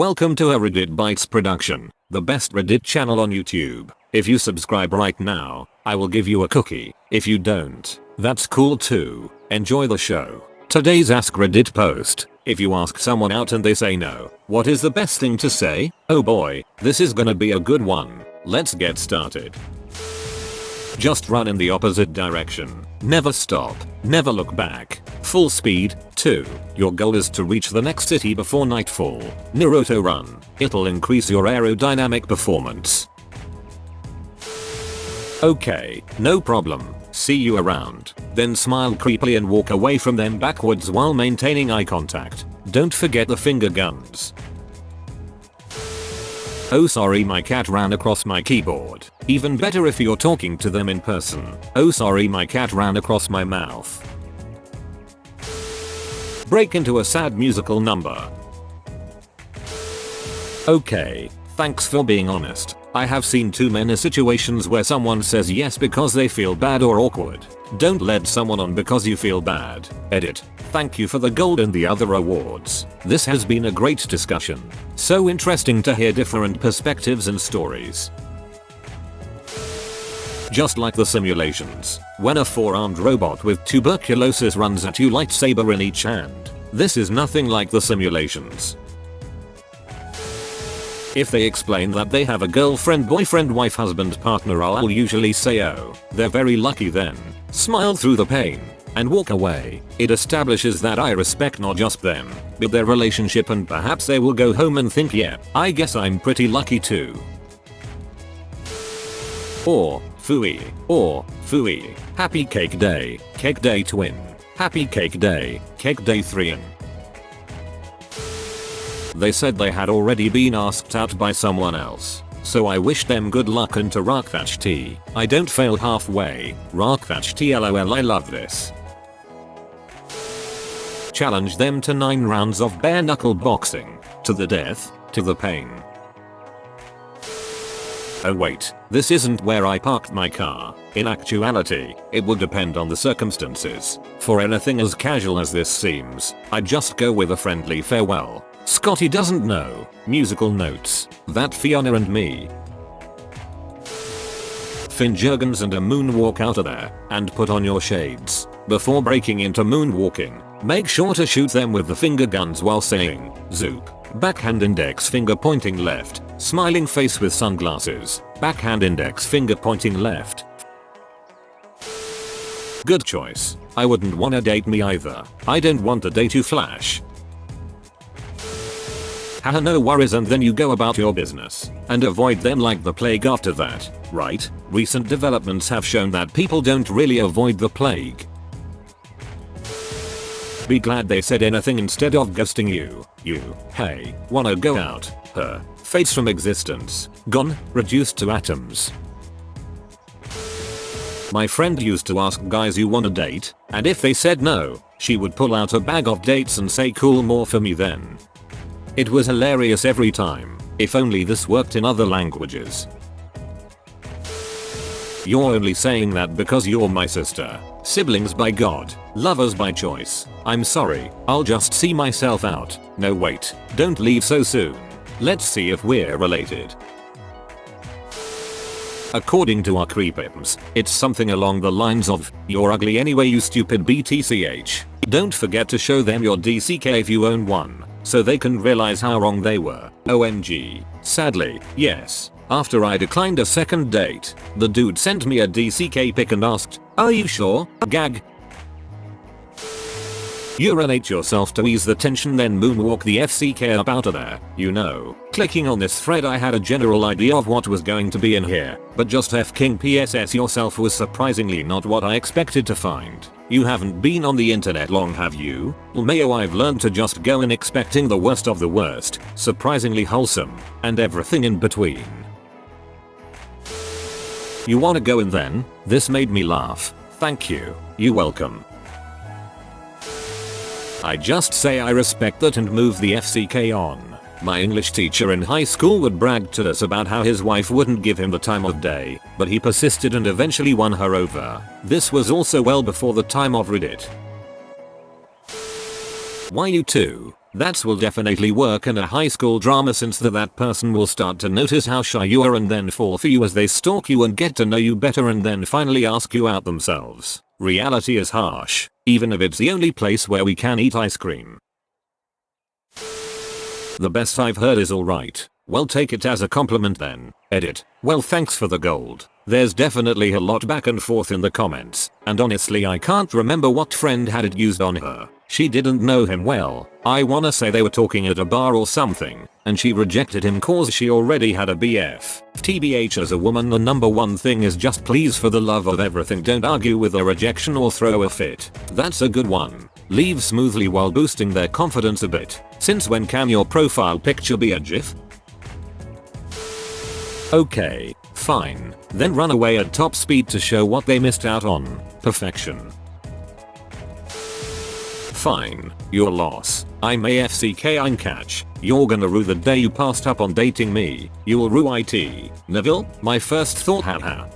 Welcome to a Reddit Bytes production, the best Reddit channel on YouTube. If you subscribe right now, I will give you a cookie. If you don't, that's cool too. Enjoy the show. Today's AskReddit post. If you ask someone out and they say no, what is the best thing to say? Oh boy, this is gonna be a good one. Let's get started. Just run in the opposite direction. Never stop. Never look back. Full speed. 2. Your goal is to reach the next city before nightfall. Naruto run. It'll increase your aerodynamic performance. Okay, no problem. See you around. Then smile creepily and walk away from them backwards while maintaining eye contact. Don't forget the finger guns. Oh sorry, my cat ran across my keyboard. Even better if you're talking to them in person. Oh sorry, my cat ran across my mouth. Break into a sad musical number. Okay, thanks for being honest. I have seen too many situations where someone says yes because they feel bad or awkward. Don't lead someone on because you feel bad. Edit. Thank you for the gold and the other awards. This has been a great discussion. So interesting to hear different perspectives and stories. Just like the simulations, when a 4-armed robot with tuberculosis runs at you lightsaber in each hand. This is nothing like the simulations. If they explain that they have a girlfriend, boyfriend, wife, husband, partner, I'll usually say oh, they're very lucky then. Smile through the pain and walk away. It establishes that I respect not just them, but their relationship, and perhaps they will go home and think, yeah, I guess I'm pretty lucky too. Or phooey, happy cake day twin, happy cake day 3 in. They said they had already been asked out by someone else. So I wish them good luck and to rock that tea. I don't fail halfway. Rock that tea, lol, I love this. Challenge them to 9 rounds of bare knuckle boxing. To the death, to the pain. Oh wait, this isn't where I parked my car. In actuality, it would depend on the circumstances. For anything as casual as this seems, I'd just go with a friendly farewell. Scotty doesn't know. Musical notes. That Fiona and me. Finn Jurgens and a moonwalk out of there, and put on your shades. Before breaking into moonwalking, make sure to shoot them with the finger guns while saying, zoop. Backhand index finger pointing left. Smiling face with sunglasses. Backhand index finger pointing left. Good choice. I wouldn't wanna date me either. I don't want to date you, Flash. Haha, no worries, and then you go about your business and avoid them like the plague after that, right? Recent developments have shown that people don't really avoid the plague. Be glad they said anything instead of ghosting you. Hey, wanna go out? Her face from existence, gone, reduced to atoms. My friend used to ask guys you wanna date, and if they said no, she would pull out a bag of dates and say cool, more for me then. It was hilarious every time. If only this worked in other languages. You're only saying that because you're my sister. Siblings by God, lovers by choice. I'm sorry, I'll just see myself out. No wait, don't leave so soon. Let's see if we're related. According to our creepims, it's something along the lines of, you're ugly anyway you stupid BTCH. Don't forget to show them your DCK if you own one, so they can realize how wrong they were. OMG. Sadly, yes. After I declined a second date, the dude sent me a DCK pic and asked, are you sure? Gag. Urinate yourself to ease the tension, then moonwalk the FCK up out of there, you know. Clicking on this thread I had a general idea of what was going to be in here, but just F-king PSS yourself was surprisingly not what I expected to find. You haven't been on the internet long, have you? Well, Mayo, I've learned to just go in expecting the worst of the worst, surprisingly wholesome, and everything in between. You wanna go in then? This made me laugh. Thank you. You're welcome. I just say I respect that and move the FCK on. My English teacher in high school would brag to us about how his wife wouldn't give him the time of day, but he persisted and eventually won her over. This was also well before the time of Reddit. Why you two? That will definitely work in a high school drama since that person will start to notice how shy you are and then fall for you as they stalk you and get to know you better and then finally ask you out themselves. Reality is harsh, even if it's the only place where we can eat ice cream. The best I've heard is alright. Well, take it as a compliment then. Edit. Well, thanks for the gold. There's definitely a lot back and forth in the comments, and honestly I can't remember what friend had it used on her. She didn't know him well. I wanna say they were talking at a bar or something, and she rejected him cause she already had a BF. TBH, as a woman the number one thing is just please for the love of everything don't argue with a rejection or throw a fit. That's a good one. Leave smoothly while boosting their confidence a bit. Since when can your profile picture be a GIF? Okay, fine. Then run away at top speed to show what they missed out on. Perfection. Fine, your loss. I'm AFCK I'm catch. You're gonna rue the day you passed up on dating me. You'll rue it. Neville, my first thought haha.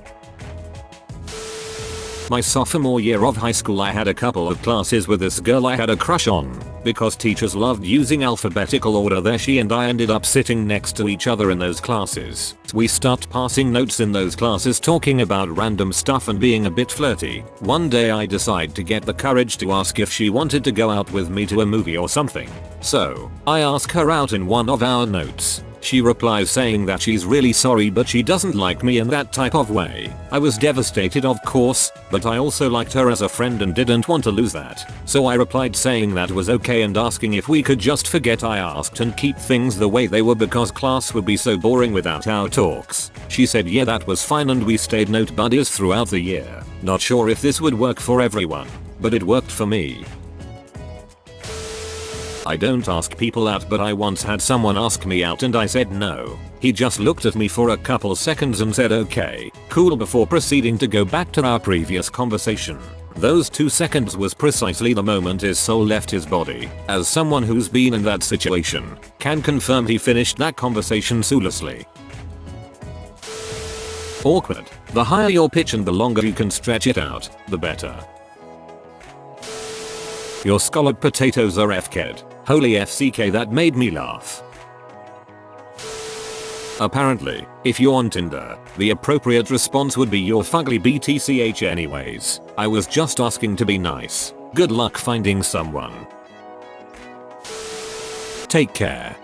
My sophomore year of high school I had a couple of classes with this girl I had a crush on. Because teachers loved using alphabetical order there she and I ended up sitting next to each other in those classes. We stopped passing notes in those classes talking about random stuff and being a bit flirty. One day I decide to get the courage to ask if she wanted to go out with me to a movie or something. So, I ask her out in one of our notes. She replies saying that she's really sorry but she doesn't like me in that type of way. I was devastated of course, but I also liked her as a friend and didn't want to lose that. So I replied saying that was okay and asking if we could just forget I asked and keep things the way they were because class would be so boring without our talks. She said yeah that was fine and we stayed note buddies throughout the year. Not sure if this would work for everyone, but it worked for me. I don't ask people out but I once had someone ask me out and I said no. He just looked at me for a couple seconds and said okay, cool before proceeding to go back to our previous conversation. Those 2 seconds was precisely the moment his soul left his body. As someone who's been in that situation, can confirm he finished that conversation soullessly. Awkward. The higher your pitch and the longer you can stretch it out, the better. Your scalloped potatoes are FK'd. Holy FCK that made me laugh. Apparently, if you're on Tinder, the appropriate response would be your fugly BTCH anyways. I was just asking to be nice. Good luck finding someone. Take care.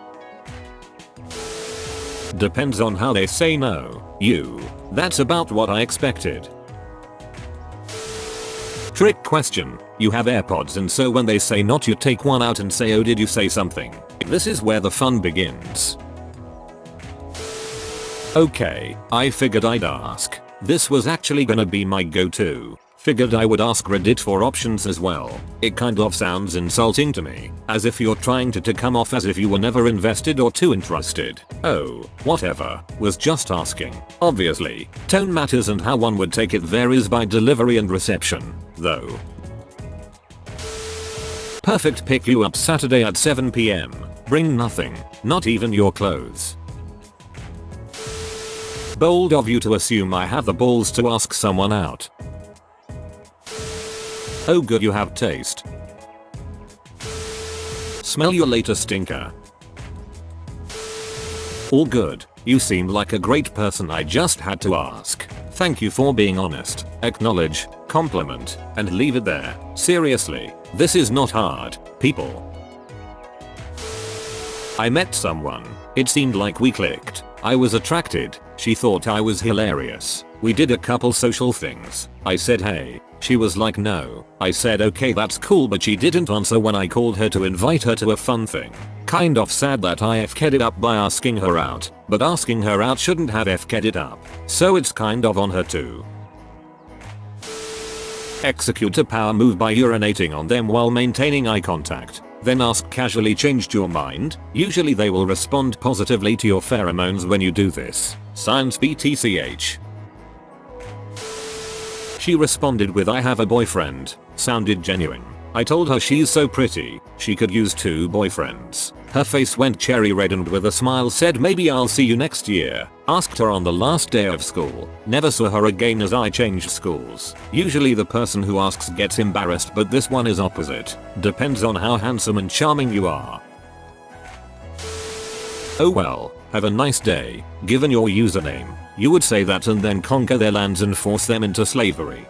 Depends on how they say no. That's about what I expected. Trick question. You have AirPods and so when they say not you take one out and say oh did you say something? This is where the fun begins. Okay, I figured I'd ask. This was actually gonna be my go-to. Figured I would ask Reddit for options as well. It kind of sounds insulting to me, as if you're trying to come off as if you were never invested or too interested. Oh, whatever, was just asking. Obviously, tone matters and how one would take it varies by delivery and reception, though. Perfect pick you up Saturday at 7 PM. Bring nothing, not even your clothes. Bold of you to assume I have the balls to ask someone out. Oh good you have taste. Smell your latest stinker. All good. You seem like a great person I just had to ask. Thank you for being honest. Acknowledge, compliment, and leave it there. Seriously, this is not hard, people. I met someone. It seemed like we clicked. I was attracted. She thought I was hilarious. We did a couple social things. I said hey. She was like no. I said okay that's cool but she didn't answer when I called her to invite her to a fun thing. Kind of sad that I FK'd it up by asking her out, but asking her out shouldn't have FK'd it up. So it's kind of on her too. Execute a power move by urinating on them while maintaining eye contact. Then ask casually changed your mind? Usually they will respond positively to your pheromones when you do this. Science BTCH. She responded with I have a boyfriend. Sounded genuine. I told her she's so pretty, she could use 2 boyfriends. Her face went cherry red and with a smile said maybe I'll see you next year. Asked her on the last day of school. Never saw her again as I changed schools. Usually the person who asks gets embarrassed but this one is opposite. Depends on how handsome and charming you are. Oh well, have a nice day. Given your username, you would say that and then conquer their lands and force them into slavery.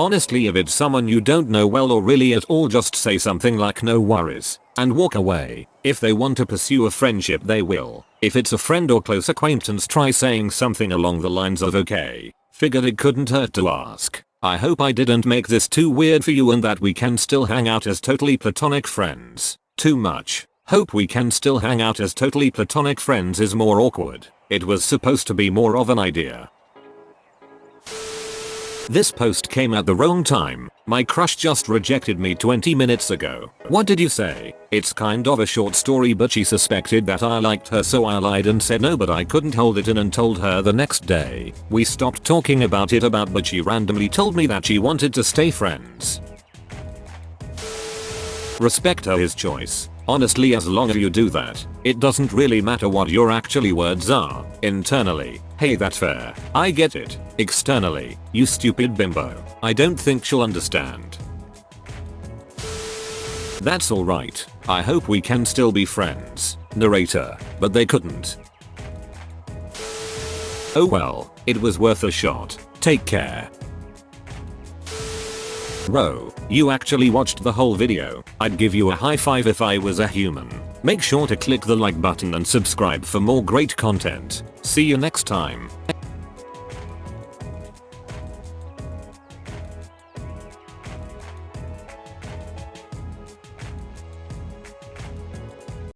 Honestly, if it's someone you don't know well or really at all, just say something like no worries and walk away. If they want to pursue a friendship, they will. If it's a friend or close acquaintance, try saying something along the lines of okay. Figured it couldn't hurt to ask. I hope I didn't make this too weird for you and that we can still hang out as totally platonic friends. Too much. Hope we can still hang out as totally platonic friends is more awkward. It was supposed to be more of an idea. This post came at the wrong time. My crush just rejected me 20 minutes ago. What did you say? It's kind of a short story, but she suspected that I liked her, so I lied and said no, but I couldn't hold it in and told her the next day. We stopped talking about it but she randomly told me that she wanted to stay friends. Respect her his choice. Honestly, as long as you do that, it doesn't really matter what your actually words are. Internally, hey, that's fair. I get it. Externally, you stupid bimbo. I don't think she'll understand. That's alright. I hope we can still be friends. Narrator. But they couldn't. Oh well, it was worth a shot. Take care. Bro, you actually watched the whole video. I'd give you a high five if I was a human. Make sure to click the like button and subscribe for more great content. See you next time.